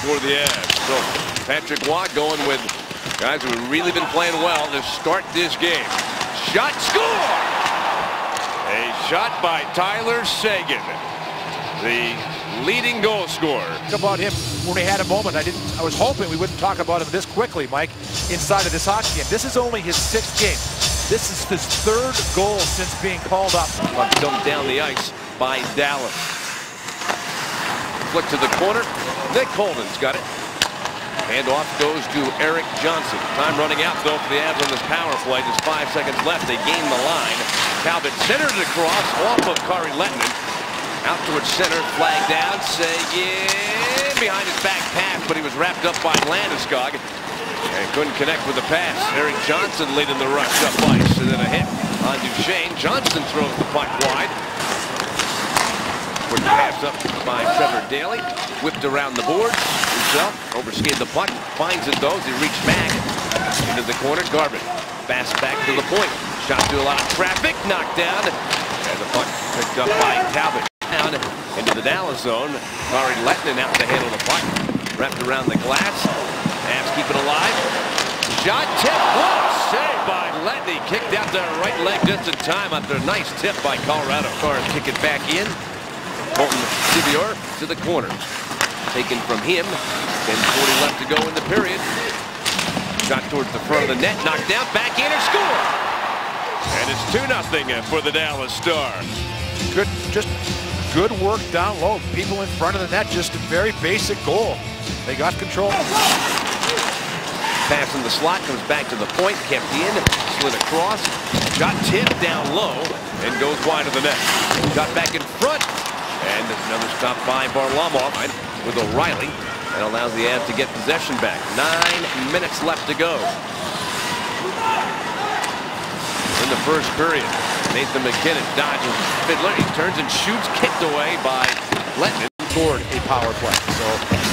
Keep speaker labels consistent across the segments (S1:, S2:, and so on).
S1: for the Avs. So Patrick Waugh going with guys who have really been playing well to start this game. Shot, score! A shot by Tyler Seguin, the leading goal scorer.
S2: About him when we had a moment. I was hoping we wouldn't talk about him this quickly, Mike, inside of this hockey game. This is only his 6th game. This is his 3rd goal since being called up.
S1: Puck dumped down the ice by Dallas. Flick to the corner. Nick Holden's got it. Handoff goes to Erik Johnson. Time running out though for the Avs on this power play. Just 5 seconds left. They gain the line. Talbot centered it across off of Kari Lehtinen. Out towards center, flag down, Seguin behind his back pass, but he was wrapped up by Landeskog and couldn't connect with the pass. Erik Johnson leading the rush up ice, and then a hit on Duchene. Johnson throws the puck wide. Quick pass up by Trevor Daley, whipped around the boards himself, overskated the puck, finds it though as he reached back into the corner. Garvin fast back to the point, shot through a lot of traffic, knocked down, and the puck picked up by Talbot. Down into the Dallas zone. Kari Lehtinen out to handle the puck. Wrapped around the glass. Avs keep it alive. Shot, tip, block, saved by Lehtinen. Kicked out the right leg just in time after a nice tip by Colorado. Stars kick it back in. Colton Sceviour to the corner. Taken from him. 10:40 left to go in the period. Shot towards the front of the net. Knocked down. Back in and score. And it's 2-0 for the Dallas Stars.
S2: Good work down low. People in front of the net, just a very basic goal. They got control.
S1: Pass in the slot, comes back to the point, kept in, slid across, shot tipped down low, and goes wide of the net. Got back in front, and another stop by Varlamov with O'Reilly. That allows the Avs to get possession back. 9 minutes left to go in the first period. Nathan MacKinnon dodges Fiddler. He turns and shoots, kicked away by Lehtinen.
S2: Scored a power play. So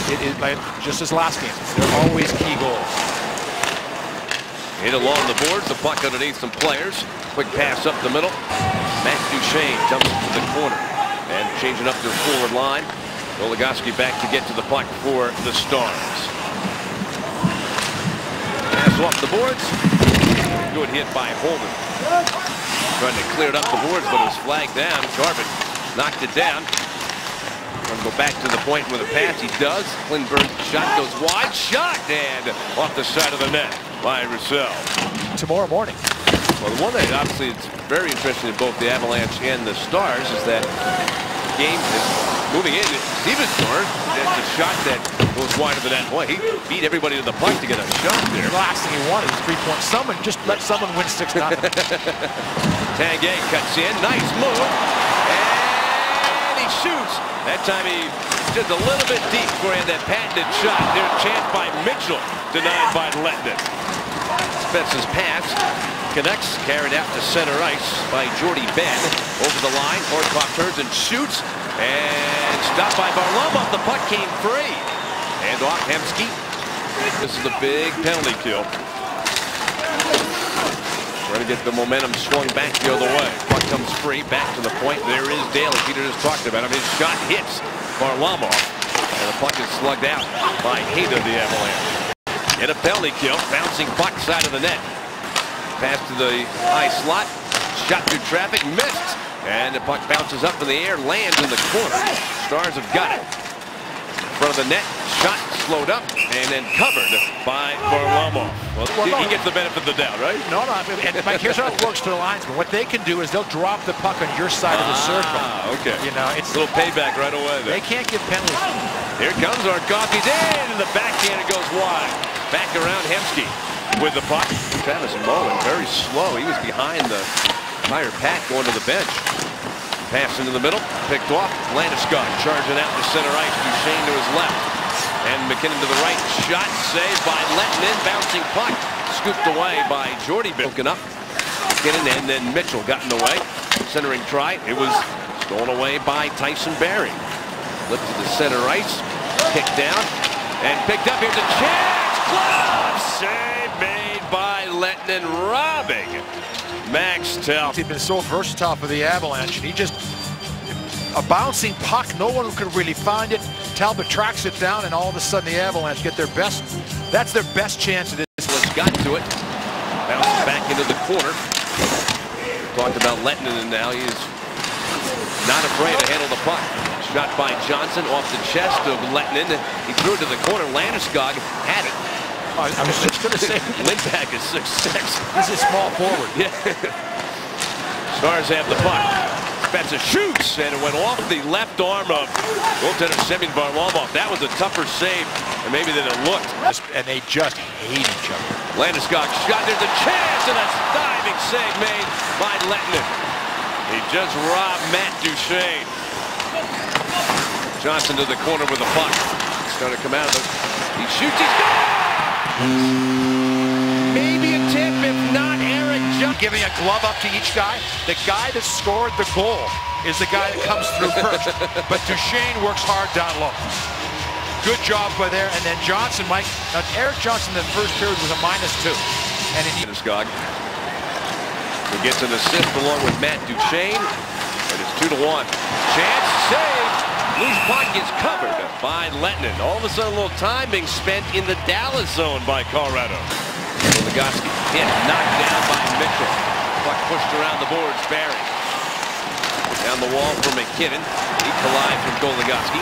S2: it is just as last game. They're always key goals.
S1: Hit along the boards. The puck underneath some players. Quick pass up the middle. Matt Duchene dumps it to the corner. And changing up their forward line. Goligoski back to get to the puck for the Stars. Pass off the boards. Good hit by Holden. Trying to clear it up the boards, but it was flagged down. Garvin knocked it down. Going to go back to the point with a pass. He does. Klingberg's shot goes wide. Shot and off the side of the net by Roussel.
S2: Tomorrow morning.
S1: Well, the one that obviously is very interesting in both the Avalanche and the Stars is that game is moving in. Steven Star, that's a shot that goes wide of the net. Boy, he beat everybody to the puck to get a shot there.
S2: The last thing he wanted is 3 points. Just let someone win 6-0.
S1: Tanguay cuts in. Nice move. And he shoots. That time he just a little bit deep for that patented shot. There's a chance by Mitchell. Denied by Lehtinen. Spence's pass connects. Carried out to center ice by Jordy Ben. Over the line. Horcoff turns and shoots. And stopped by Varlamov. The puck came free. Hand off Hemsky. This is a big penalty kill. Trying to get the momentum swung back the other way. Puck comes free, back to the point. There is Daley. Peter just talked about him. His shot hits Varlamov. And the puck is slugged out by Hayda, the Avalanche. And a penalty kill. Bouncing puck side of the net. Pass to the high slot. Shot through traffic. Missed. And the puck bounces up in the air. Lands in the corner. Stars have got it. Front of the net, shot slowed up, and then covered by Varlamov. Well, he gets the benefit of the doubt, right?
S2: No. And Mike, here's how it works for the linesmen. What they can do is they'll drop the puck on your side of the circle.
S1: Okay.
S2: You know, it's
S1: a little payback right away there.
S2: They can't give penalties.
S1: Here comes our coffee in, and the backhand goes wide. Back around Hemsky with the puck. Travis Mullen, very slow. He was behind the entire pack going to the bench. Pass into the middle, picked off. Landeskog charging out to center ice. Duchene to his left. And MacKinnon to the right. Shot saved by Lehtinen. Bouncing puck. Scooped away by Jordy. Broken up. MacKinnon and then Mitchell got in the way. Centering try. It was stolen away by Tyson Barrie. Flipped to the center ice. Kicked down. And picked up. Here's a chance. Glove save made by Lehtinen. Robbing Max Talbot.
S2: He's been so versatile for the Avalanche, and he just a bouncing puck. No one could really find it. Talbot tracks it down, and all of a sudden the Avalanche get their best. That's their best chance of this.
S1: Let's got to it. Bounces back into the corner. Talked about Lehtinen now. He's not afraid to handle the puck. Shot by Johnson off the chest of Lehtinen. He threw it to the corner. Landeskog had it.
S2: I was just going to say,
S1: Lindback is 6'6".
S2: He's a small forward.
S1: Yeah. Stars have the puck. Spezza shoots, and it went off the left arm of goaltender Semyon Varlamov. That was a tougher save, and maybe than it looked.
S2: And they just hate each other.
S1: Landeskog shot. There's a chance, and a diving save made by Lehtinen. He just robbed Matt Duchene. Johnson to the corner with the puck. He's going to come out of it. He shoots. He's gone! Maybe a tip, if not Eric Johnson.
S2: Giving a glove up to each guy. The guy that scored the goal is the guy that comes through first. But Duchene works hard down low. Good job by there. And then Johnson, Mike. Now, Eric Johnson in the first period was a -2. And
S1: Landeskog. He gets an assist along with Matt Duchene. And it's 2-1. Chance, save. Loose puck is covered by Lehtinen. All of a sudden, a little time being spent in the Dallas zone by Colorado. Goligoski hit, knocked down by Mitchell. Puck pushed around the boards, Barry. Down the wall for McKinnon. He collides with Goligoski.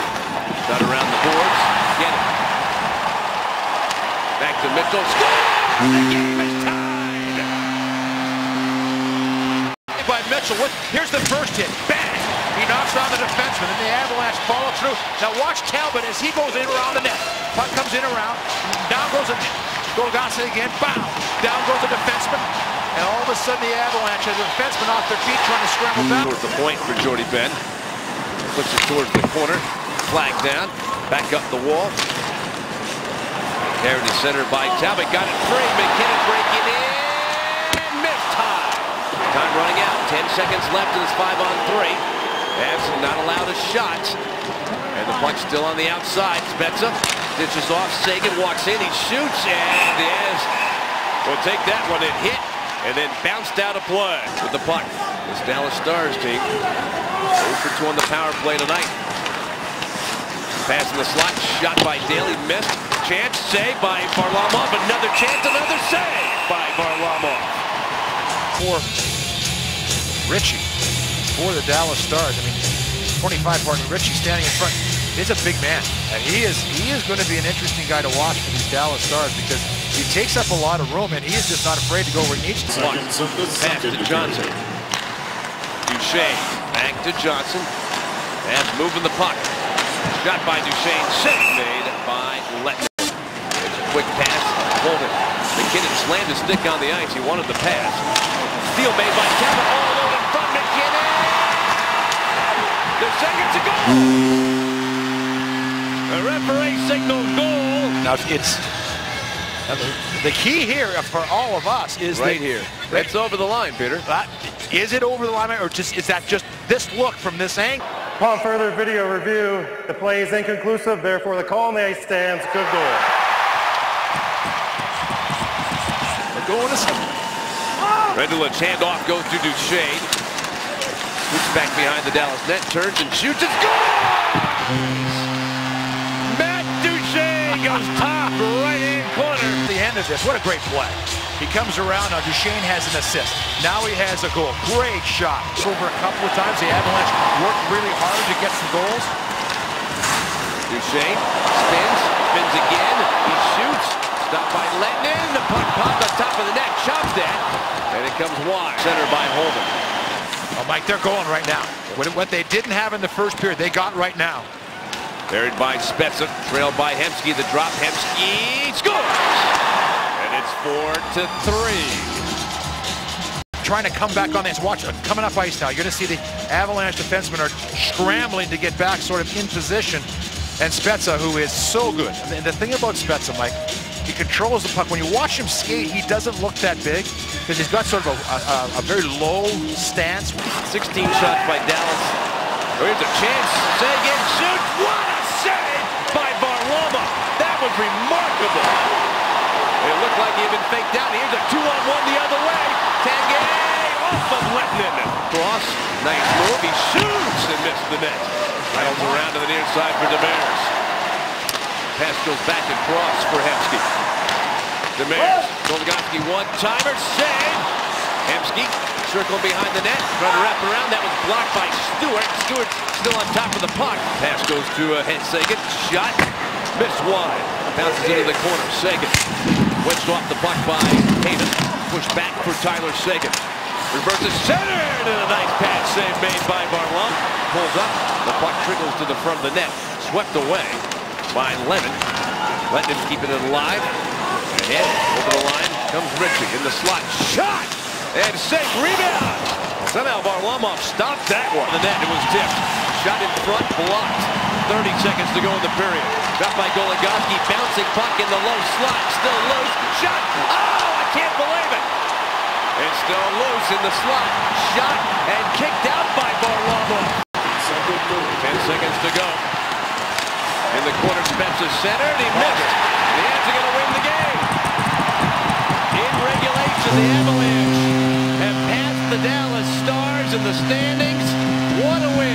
S1: Shot around the boards. Get it. Back to Mitchell. Score! The game is tied.
S2: By Mitchell. Here's the first hit. Bang! He knocks down the defenseman, and the Avalanche follow through. Now watch Talbot as he goes in around the net. Puck comes in around. Down goes the net. Goligoski again. Bow! Down goes the defenseman. And all of a sudden the Avalanche has the defenseman off their feet trying to scramble down.
S1: Towards the point for Jordie Benn. Puts it towards the corner. Flag down. Back up the wall. Carried to center by Talbot. Got it free. McKinnon breaking in. Missed time. Time running out. 10 seconds left in this 5-on-3. Avs not allowed a shot. And the puck's still on the outside. Spezza ditches off. Seguin walks in. He shoots. And the Avs will take that one. It hit and then bounced out of play with the puck. This Dallas Stars team 0 for 2 on the power play tonight. Pass in the slot. Shot by Daly. Missed. Chance. Save by Varlamov. Another chance. Another save by Varlamov.
S2: For Ritchie. For the Dallas Stars. I mean, 25 partner Ritchie standing in front. He's a big man, and he is going to be an interesting guy to watch for these Dallas Stars because he takes up a lot of room, and he is just not afraid to go where he needs to.
S1: Pass to Johnson. Duchene back to Johnson, and moving the puck. Shot by Duchene, save made by Lehtinen. It's a quick pass. Holden. McKinnon slammed his stick on the ice. He wanted the pass. Steal made by Talbot all alone in front. McKinnon. There's seconds to go. The referee signals goal.
S2: Now it's the key here for all of us is
S1: right here. That's over the line, Peter.
S2: Is it over the line, or is that just this look from this angle?
S3: Upon further video review, the play is inconclusive. Therefore, the call on the ice stands. Good goal.
S2: They're going to some.
S1: Rendulich's handoff goes to Duchene. Swoops back behind the Dallas net, turns and shoots. It's good! Matt Duchene goes top right-hand corner.
S2: The end of this, what a great play. He comes around, now Duchene has an assist. Now he has a goal. Great shot. Over a couple of times, the Avalanche worked really hard to get some goals.
S1: Duchene spins again. He shoots. Stopped by Lehtinen. The puck popped on top of the net. Chops that. And it comes wide. Center by Holden.
S2: Oh, Mike, they're going right now. What they didn't have in the first period, they got right now.
S1: Buried by Spezza. Trailed by Hemsky. The drop. Hemsky scores! And it's 4-3.
S2: Trying to come back on this. Watch it. Coming up ice now. You're going to see the Avalanche defensemen are scrambling to get back sort of in position. And Spezza, who is so good. And the thing about Spezza, Mike, he controls the puck. When you watch him skate, he doesn't look that big because he's got sort of a very low stance.
S1: 16 shots by Dallas. Here's a chance. Seguin shoots. What a save by Varlamov. That was remarkable. It looked like he had been faked out. Here's a 2-on-1 the other way. Tanguay off of Lehtinen. Cross. Nice move. He shoots and missed the net. Rattles around to the near side for Demers. Pass goes back across for Hemsky. Demers. Goligoski one-timer. Save. Hemsky circle behind the net. Trying to wrap around. That was blocked by Stewart. Stewart still on top of the puck. Pass goes to Sagan. Shot. Missed wide. Bounces into the corner. Sagan. Wedged off the puck by Haven. Pushed back for Tyler Sagan. Reverses center. And a nice pass save made by Varlamov. Pulls up. The puck trickles to the front of the net. Swept away by Levin. Letting him keep it alive. Ahead. Over the line comes Ritchie in the slot. Shot. And safe. Rebound. Somehow Varlamov stopped that one. The net. It was tipped. Shot in front. Blocked. 30 seconds to go in the period. Shot by Goligoski. Bouncing puck in the low slot. Still loose. Shot. Oh, I can't believe it. It's still loose in the slot. Shot and kicked out by Varlamov. 10 seconds to go. In the corner, Spencer centered. He missed. The Avs are going to win the game. In regulation, the Avalanche have passed the Dallas Stars in the standings. What a win.